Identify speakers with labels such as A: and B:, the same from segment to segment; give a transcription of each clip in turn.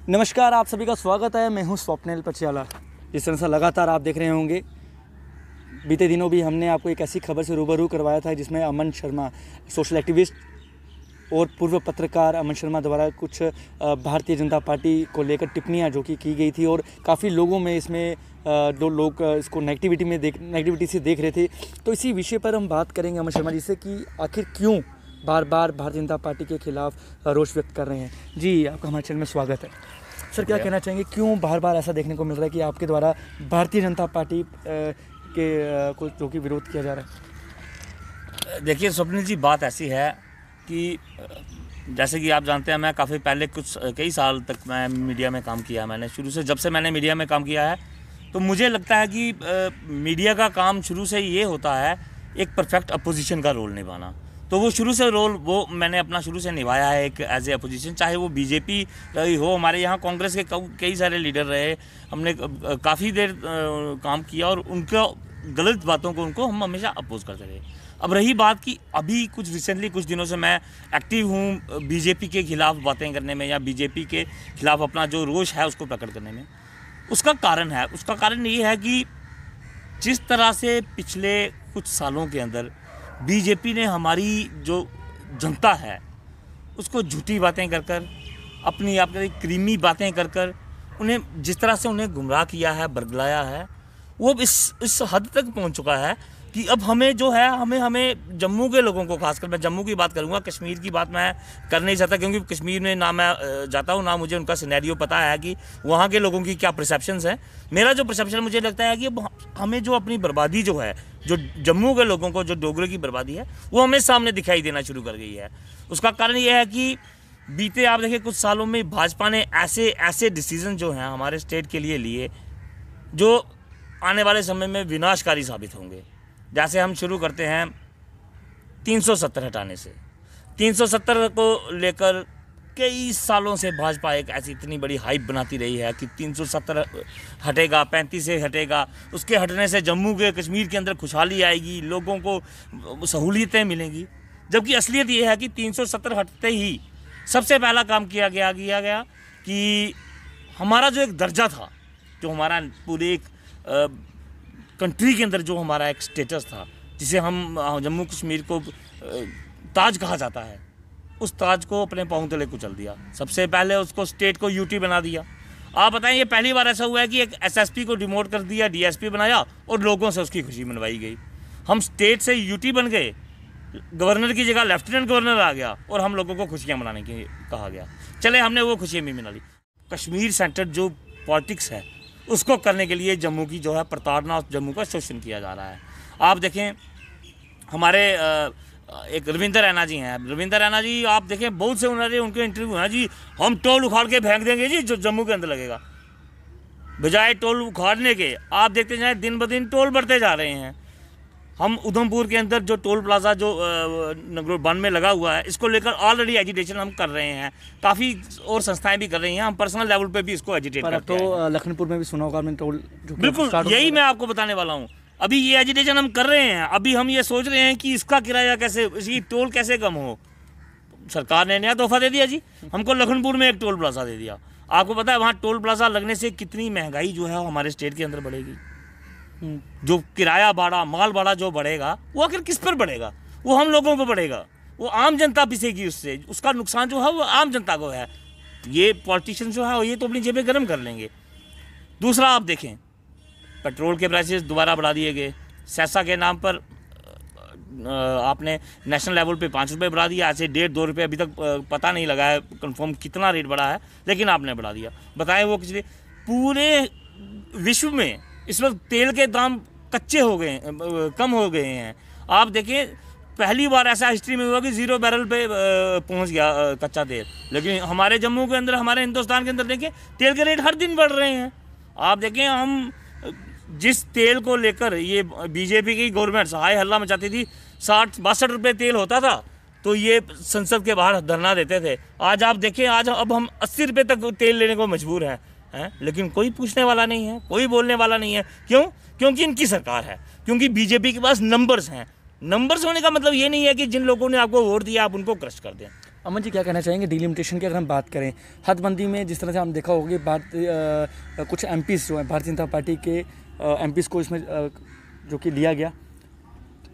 A: नमस्कार, आप सभी का स्वागत है। मैं हूं स्वप्निल पटियाला। जिस तरह से लगातार आप देख रहे होंगे, बीते दिनों भी हमने आपको एक ऐसी खबर से रूबरू करवाया था जिसमें अमन शर्मा, सोशल एक्टिविस्ट और पूर्व पत्रकार अमन शर्मा द्वारा कुछ भारतीय जनता पार्टी को लेकर टिप्पणियां जो कि की गई थी और काफ़ी लोगों में इसमें जो लोग इसको नेगेटिविटी से देख रहे थे। तो इसी विषय पर हम बात करेंगे अमन शर्मा जी से कि आखिर क्यों बार बार भारतीय जनता पार्टी के खिलाफ रोष व्यक्त कर रहे हैं। जी, आपका हमारे चैनल में स्वागत है। सर, क्या कहना चाहेंगे, क्यों बार बार ऐसा देखने को मिल रहा है कि आपके द्वारा भारतीय जनता पार्टी को जो कि विरोध किया जा रहा है?
B: देखिए स्वप्निल जी, बात ऐसी है कि जैसे कि आप जानते हैं, मैं काफ़ी पहले कई साल तक मैं मीडिया में काम किया। मैंने शुरू से, जब से मैंने मीडिया में काम किया है, तो मुझे लगता है कि मीडिया का काम शुरू से ये होता है एक परफेक्ट अपोजिशन का रोल निभाना। तो वो शुरू से रोल मैंने अपना शुरू से निभाया है एक एज ए अपोजिशन। चाहे वो बीजेपी हो, हमारे यहाँ कांग्रेस के कई सारे लीडर रहे, हमने काफ़ी देर काम किया और उनका गलत बातों को उनको हम हमेशा अपोज करते रहे। अब रही बात कि अभी कुछ दिनों से मैं एक्टिव हूँ बीजेपी के खिलाफ बातें करने में या बीजेपी के खिलाफ अपना जो रोष है उसको प्रकट करने में। उसका कारण ये है कि जिस तरह से पिछले कुछ सालों के अंदर बीजेपी ने हमारी जो जनता है उसको झूठी बातें कर अपनी क्रीमी बातें कर उन्हें जिस तरह से उन्हें गुमराह किया है, बरगलाया है, वो इस हद तक पहुंच चुका है कि अब हमें जो है हमें जम्मू के लोगों को, खासकर मैं जम्मू की बात करूंगा, कश्मीर की बात मैं कर नहीं चाहता क्योंकि कश्मीर में ना मैं जाता हूं ना मुझे उनका सिनेरियो पता है कि वहाँ के लोगों की क्या परसेप्शंस हैं। मेरा जो परसेप्शन मुझे लगता है कि हमें जो अपनी बर्बादी जो है, जो जम्मू के लोगों को जो डोगरे की बर्बादी है, वो हमें सामने दिखाई देना शुरू कर गई है। उसका कारण ये है कि बीते आप देखिए कुछ सालों में भाजपा ने ऐसे डिसीजन जो हैं हमारे स्टेट के लिए लिए जो आने वाले समय में विनाशकारी साबित होंगे। जैसे हम शुरू करते हैं 370 हटाने से। 370 को लेकर कई सालों से भाजपा एक ऐसी इतनी बड़ी हाइप बनाती रही है कि 370 हटेगा, 35 से हटेगा, उसके हटने से जम्मू के कश्मीर के अंदर खुशहाली आएगी, लोगों को सहूलियतें मिलेंगी। जबकि असलियत ये है कि 370 हटते ही सबसे पहला काम किया गया कि हमारा जो एक दर्जा था, जो हमारा पूरे एक कंट्री के अंदर जो हमारा एक स्टेटस था, जिसे हम जम्मू कश्मीर को ताज कहा जाता है, उस ताज को अपने पाँव तले कुचल दिया। सबसे पहले उसको स्टेट को यूटी बना दिया। आप बताएं, ये पहली बार ऐसा हुआ है कि एक एसएसपी को डिमोट कर दिया, डीएसपी बनाया और लोगों से उसकी खुशी मनवाई गई। हम स्टेट से यूटी बन गए, गवर्नर की जगह लेफ्टिनेंट गवर्नर आ गया और हम लोगों को खुशियाँ मनाने की कहा गया। चले, हमने वो खुशियाँ भी मना ली। कश्मीर सेंटर जो पॉलिटिक्स है उसको करने के लिए जम्मू की जो है प्रताड़ना, जम्मू का शोषण किया जा रहा है। आप देखें, हमारे एक रविंदर रैना जी हैं। रविंदर रैना जी, आप देखें, बहुत से उनके इंटरव्यू हैं जी, हम टोल उखाड़ के फेंक देंगे जी जो जम्मू के अंदर लगेगा। बजाय टोल उखाड़ने के आप देखते जाएं दिन ब दिन टोल बढ़ते जा रहे हैं। हम उधमपुर के अंदर जो टोल प्लाजा जो नगरोट बन में लगा हुआ है, इसको लेकर ऑलरेडी एजिटेशन हम कर रहे हैं, काफ़ी और संस्थाएं भी कर रही हैं, हम पर्सनल लेवल पे भी इसको एजिटेट करते हैं।
A: तो लखनपुर में भी सुना होगा आपने टोल,
B: बिल्कुल यही मैं आपको बताने वाला हूँ। अभी ये एजिटेशन हम कर रहे हैं, अभी हम ये सोच रहे हैं कि इसका किराया कैसे, इसकी टोल कैसे कम हो। सरकार ने नया तोहफा दे दिया जी, हमको लखनपुर में एक टोल प्लाजा दे दिया। आपको पता है वहाँ टोल प्लाजा लगने से कितनी महंगाई जो है हमारे स्टेट के अंदर बढ़ेगी। जो किराया भाड़ा, माल भाड़ा जो बढ़ेगा, वो आखिर किस पर बढ़ेगा? वो हम लोगों को बढ़ेगा, वो आम जनता पिसेगी उससे, उसका नुकसान जो है वो आम जनता को है। ये पॉलिटिशियन जो है ये तो अपनी जेबें गर्म कर लेंगे। दूसरा, आप देखें, पेट्रोल के प्राइसेस दोबारा बढ़ा दिए गए। सेसा के नाम पर आपने नेशनल लेवल पे 5 रुपये बढ़ा दिया, ऐसे 1.5-2 रुपये अभी तक पता नहीं लगा है कंफर्म कितना रेट बढ़ा है, लेकिन आपने बढ़ा दिया। बताएं वो किस लिए? पूरे विश्व में इस वक्त तेल के दाम कच्चे हो गए, कम हो गए हैं। आप देखें, पहली बार ऐसा हिस्ट्री में हुआ कि 0 बैरल पे पहुंच गया कच्चा तेल। लेकिन हमारे जम्मू के अंदर, हमारे हिंदुस्तान के अंदर देखें, तेल के रेट हर दिन बढ़ रहे हैं। आप देखें, हम जिस तेल को लेकर ये बीजेपी की गवर्नमेंट हाय हल्ला मचाती थी, 60-62 रुपये तेल होता था तो ये संसद के बाहर धरना देते थे। आज आप देखें, आज अब हम 80 रुपये तक तेल लेने को मजबूर हैं, लेकिन कोई पूछने वाला नहीं है, कोई बोलने वाला नहीं है। क्यों? क्योंकि इनकी सरकार है, क्योंकि बीजेपी के पास नंबर्स हैं। नंबर्स होने का मतलब ये नहीं है कि जिन लोगों ने आपको वोट दिया आप उनको क्रश कर दें।
A: अमन जी क्या कहना चाहेंगे डिलिमिटेशन की अगर हम बात करें, हदबंदी में जिस तरह से हम देखा होगा कुछ एमपीज़ जो हैं भारतीय जनता पार्टी के एमपीज़ को इसमें जो कि लिया गया,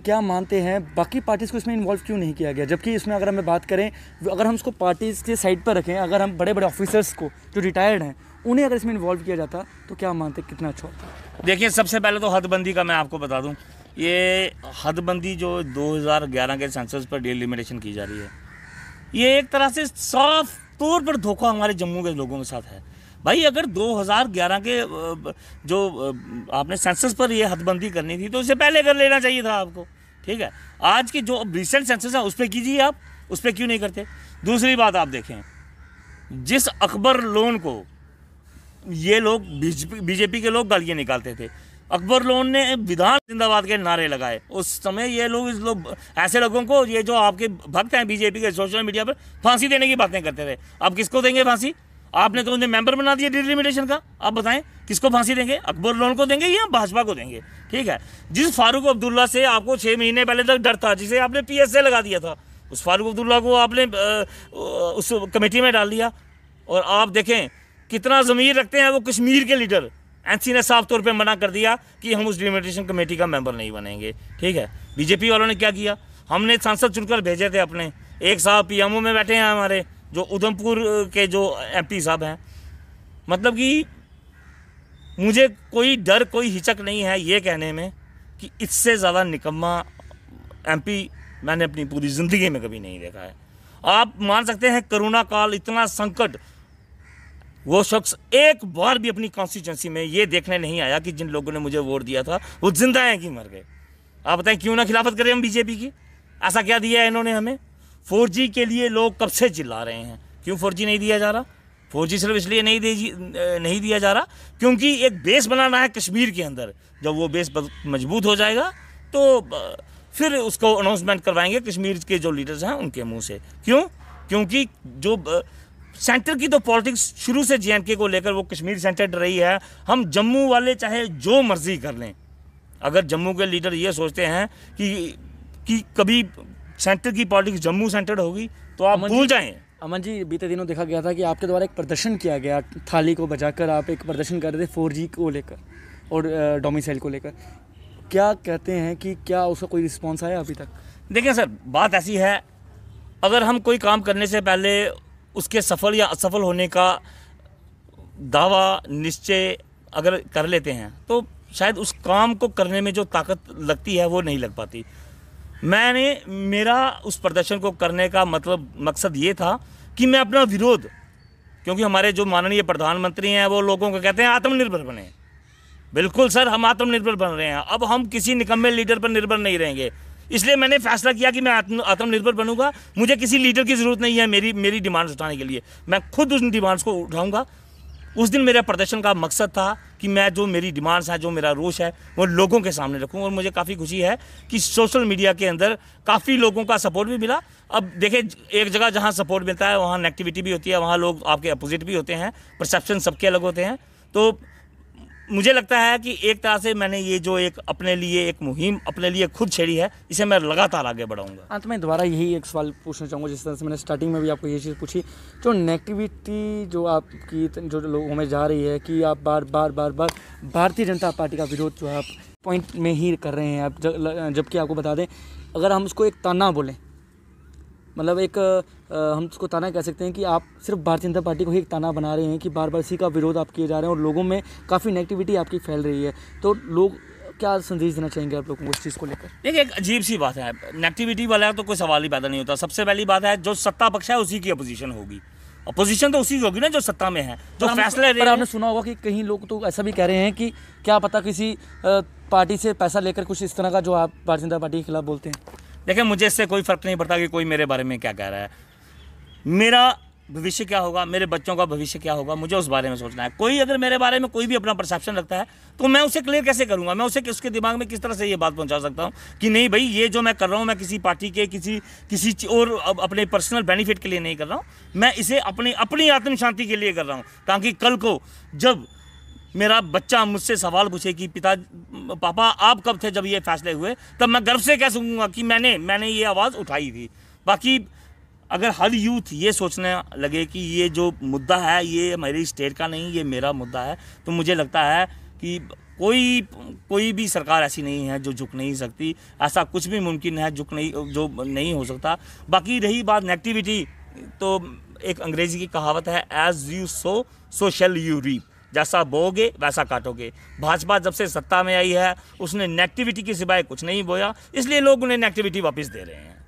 A: क्या मानते हैं बाकी पार्टीज़ को इसमें इन्वॉल्व क्यों नहीं किया गया? जबकि इसमें अगर हमें बात करें, अगर हम उसको पार्टीज़ के साइड पर रखें, अगर हम बड़े बड़े ऑफिसर्स को जो रिटायर्ड हैं उन्हें अगर इसमें इन्वॉल्व किया जाता तो क्या मानते कितना अच्छा होता?
B: देखिए, सबसे पहले तो हदबंदी का मैं आपको बता दूं, ये हदबंदी जो 2011 के सेंसस पर डिलिमिटेशन की जा रही है, ये एक तरह से साफ तौर पर धोखा हमारे जम्मू के लोगों के साथ है। भाई अगर 2011 के जो आपने सेंसस पर ये हदबंदी करनी थी तो उससे पहले कर लेना चाहिए था आपको, ठीक है। आज की जो रिसेंट सेंसस है उस पर कीजिए, आप उस पर क्यों नहीं करते? दूसरी बात आप देखें, जिस अकबर लोन को ये लोग बीजेपी के लोग गालियाँ निकालते थे, अकबर लोन ने विधान जिंदाबाद के नारे लगाए, उस समय ये लोग ऐसे लोगों को, ये जो आपके भक्त हैं बीजेपी के, सोशल मीडिया पर फांसी देने की बातें करते थे। अब किसको देंगे फांसी? आपने तो उन्हें मेंबर बना दिया डिलिमिटेशन का, आप बताएं किसको फांसी देंगे? अकबर लोन को देंगे या भाजपा को देंगे? ठीक है, जिस फारूक अब्दुल्ला से आपको 6 महीने पहले तक डर था, जिसे आपने PSA लगा दिया था, उस फारूक अब्दुल्ला को आपने उस कमेटी में डाल दिया। और आप देखें कितना ज़मीर रखते हैं वो कश्मीर के लीडर, NC ने साफ तौर पे मना कर दिया कि हम उस डिलिमिटेशन कमेटी का मेंबर नहीं बनेंगे, ठीक है। बीजेपी वालों ने क्या किया, हमने सांसद चुनकर भेजे थे अपने, एक साहब PMO में बैठे हैं हमारे, जो उधमपुर के जो MP साहब हैं। मतलब कि मुझे कोई डर, कोई हिचक नहीं है ये कहने में कि इससे ज़्यादा निकम्मा MP मैंने अपनी पूरी ज़िंदगी में कभी नहीं देखा है। आप मान सकते हैं कोरोना काल, इतना संकट, वो शख्स एक बार भी अपनी कॉन्स्टिट्यूंसी में ये देखने नहीं आया कि जिन लोगों ने मुझे वोट दिया था वो जिंदा हैं कि मर गए। आप बताएं क्यों ना खिलाफत करें हम बीजेपी की? ऐसा क्या दिया है इन्होंने हमें? 4G के लिए लोग कब से चिल्ला रहे हैं, क्यों 4G नहीं दिया जा रहा? 4G सिर्फ इसलिए नहीं दिया जा रहा क्योंकि एक बेस बनाना है कश्मीर के अंदर। जब वो बेस मजबूत हो जाएगा तो फिर उसको अनाउंसमेंट करवाएंगे कश्मीर के जो लीडर्स हैं उनके मुंह से। क्यों? क्योंकि जो सेंटर की तो पॉलिटिक्स शुरू से JNK को लेकर वो कश्मीर सेंटर्ड रही है। हम जम्मू वाले चाहे जो मर्जी कर लें, अगर जम्मू के लीडर ये सोचते हैं कि कभी सेंटर की पॉलिटिक्स जम्मू सेंटर्ड होगी तो आप भूल जाएं।
A: अमन जी, बीते दिनों देखा गया था कि आपके द्वारा एक प्रदर्शन किया गया, थाली को बजाकर आप एक प्रदर्शन कर रहे थे 4G को लेकर और डोमिसाइल को लेकर। क्या कहते हैं कि क्या उसका कोई रिस्पॉन्स आया अभी तक?
B: देखिए सर, बात ऐसी है, अगर हम कोई काम करने से पहले उसके सफल या असफल होने का दावा निश्चय अगर कर लेते हैं तो शायद उस काम को करने में जो ताकत लगती है वो नहीं लग पाती। मेरा उस प्रदर्शन को करने का मकसद ये था कि मैं अपना विरोध, क्योंकि हमारे जो माननीय प्रधानमंत्री हैं वो लोगों को कहते हैं आत्मनिर्भर बने। बिल्कुल सर, हम आत्मनिर्भर बन रहे हैं। अब हम किसी निकम्मे लीडर पर निर्भर नहीं रहेंगे। इसलिए मैंने फैसला किया कि मैं आत्मनिर्भर बनूंगा। मुझे किसी लीडर की ज़रूरत नहीं है मेरी डिमांड्स उठाने के लिए। मैं खुद उन डिमांड्स को उठाऊंगा। उस दिन मेरे प्रदर्शन का मकसद था कि मैं जो मेरी डिमांड्स हैं, जो मेरा रोष है, वो लोगों के सामने रखूं। और मुझे काफ़ी खुशी है कि सोशल मीडिया के अंदर काफ़ी लोगों का सपोर्ट भी मिला। अब देखिए, एक जगह जहां सपोर्ट मिलता है वहां नेगेटिविटी भी होती है, वहां लोग आपके अपोजिट भी होते हैं, परसेप्शन सबके अलग होते हैं। तो मुझे लगता है कि एक तरह से मैंने ये जो एक अपने लिए एक मुहिम अपने लिए खुद छेड़ी है, इसे मैं लगातार आगे बढ़ाऊंगा।
A: अंत में दोबारा यही एक सवाल पूछना चाहूँगा, जिस तरह से मैंने स्टार्टिंग में भी आपको ये चीज़ पूछी, जो नेगेटिविटी जो आपकी जो लोगों में जा रही है कि आप बार बार भारतीय जनता पार्टी का विरोध जो है आप पॉइंट में ही कर रहे हैं आप, जबकि आपको बता दें, अगर हम उसको एक ताना बोलें, मतलब एक हम उसको ताना कह सकते हैं कि आप सिर्फ भारतीय जनता पार्टी को ही एक ताना बना रहे हैं कि बार बार इसी का विरोध आप किए जा रहे हैं और लोगों में काफ़ी नेगेटिविटी आपकी फैल रही है। तो लोग क्या संदेश देना चाहेंगे आप लोगों को इस चीज़ को लेकर?
B: देखिए, एक अजीब सी बात है, नेगेटिविटी वाला तो कोई सवाल ही पैदा नहीं होता। सबसे पहली बात है, जो सत्ता पक्ष है उसी की अपोजिशन होगी। अपोजिशन तो उसी की होगी ना जो सत्ता में है, जो फैसले।
A: पर आपने सुना होगा कि कहीं लोग तो ऐसा भी कह रहे हैं कि क्या पता किसी पार्टी से पैसा लेकर कुछ इस तरह का जो आप भारतीय जनता पार्टी के खिलाफ बोलते हैं।
B: देखिए, मुझे इससे कोई फ़र्क नहीं पड़ता कि कोई मेरे बारे में क्या कह रहा है। मेरा भविष्य क्या होगा, मेरे बच्चों का भविष्य क्या होगा, मुझे उस बारे में सोचना है। कोई अगर मेरे बारे में कोई भी अपना परसेप्शन रखता है तो मैं उसे क्लियर कैसे करूंगा? मैं उसे उसके दिमाग में किस तरह से ये बात पहुंचा सकता हूं कि नहीं भाई, ये जो मैं कर रहा हूं मैं किसी पार्टी के किसी और अपने पर्सनल बेनिफिट के लिए नहीं कर रहा हूं। मैं इसे अपनी आत्म शांति के लिए कर रहा हूँ, ताकि कल को जब मेरा बच्चा मुझसे सवाल पूछे कि पापा आप कब थे जब ये फैसले हुए, तब मैं गर्व से कह सकूँगा कि मैंने ये आवाज़ उठाई थी। बाकी अगर हर यूथ ये सोचने लगे कि ये जो मुद्दा है ये मेरी स्टेट का नहीं, ये मेरा मुद्दा है, तो मुझे लगता है कि कोई भी सरकार ऐसी नहीं है जो झुक नहीं सकती। ऐसा कुछ भी मुमकिन है जो नहीं हो सकता। बाकी रही बात नेगेटिविटी, तो एक अंग्रेजी की कहावत है, as you sow shall you reap, जैसा बोओगे वैसा काटोगे। भाजपा जब से सत्ता में आई है उसने नेगेटिविटी के सिवाय कुछ नहीं बोया, इसलिए लोग उन्हें नेगेटिविटी वापस दे रहे हैं।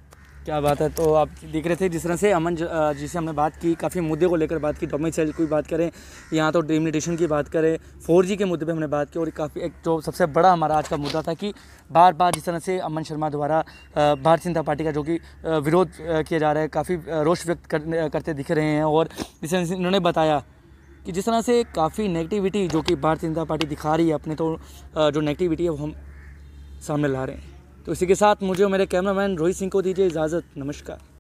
A: क्या बात है। तो आप देख रहे थे जिस तरह से अमन जी से हमने बात की, काफ़ी मुद्दे को लेकर बात की, डोमिसाइल की बात करें, यहाँ तो डिलिमिटेशन की बात करें, 4G के मुद्दे पे हमने बात की, और काफ़ी एक जो सबसे बड़ा हमारा आज का मुद्दा था कि बार बार जिस तरह से अमन शर्मा द्वारा भारतीय जनता पार्टी का जो कि विरोध किया जा रहा है, काफ़ी रोष व्यक्त करते दिख रहे हैं। और जिस तरह से इन्होंने बताया कि जिस तरह से काफ़ी नेगेटिविटी जो कि भारतीय जनता पार्टी दिखा रही है अपने, तो जो नेगेटिविटी है वो हम सामने ला रहे हैं। तो इसी के साथ मुझे और मेरे कैमरामैन रोहित सिंह को दीजिए इजाज़त। नमस्कार।